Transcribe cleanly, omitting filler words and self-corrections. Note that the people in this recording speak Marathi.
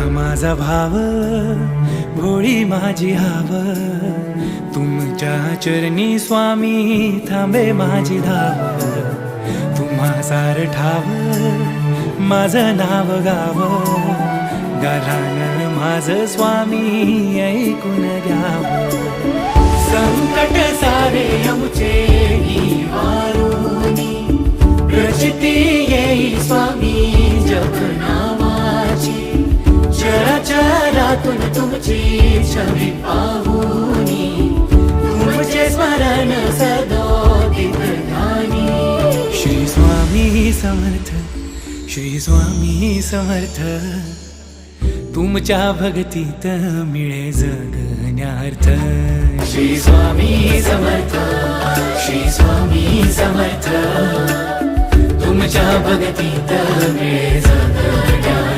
माझा भाव, भोळी माझी हाव, तुमच्या चरणी स्वामी थांबे माझी धाव. तुम्हा सार ठाव, माझं नाव गाव, गालान माझं स्वामी ऐकून घ्याव. संकट सारे आमचे निवारुनी, प्रचिती येई स्वामी जप नावाची. चराचरातून तुमची छवी पाहुनी, तुमचे स्मरण सदोदित ध्यानी. श्री स्वामी समर्थ, श्री स्वामी समर्थ, तुमच्या भक्तीत मिळे जगण्यार्थ. श्री स्वामी समर्थ, श्री स्वामी समर्थ, तुमच्या भक्तीत मिळे जगण्यार्थ.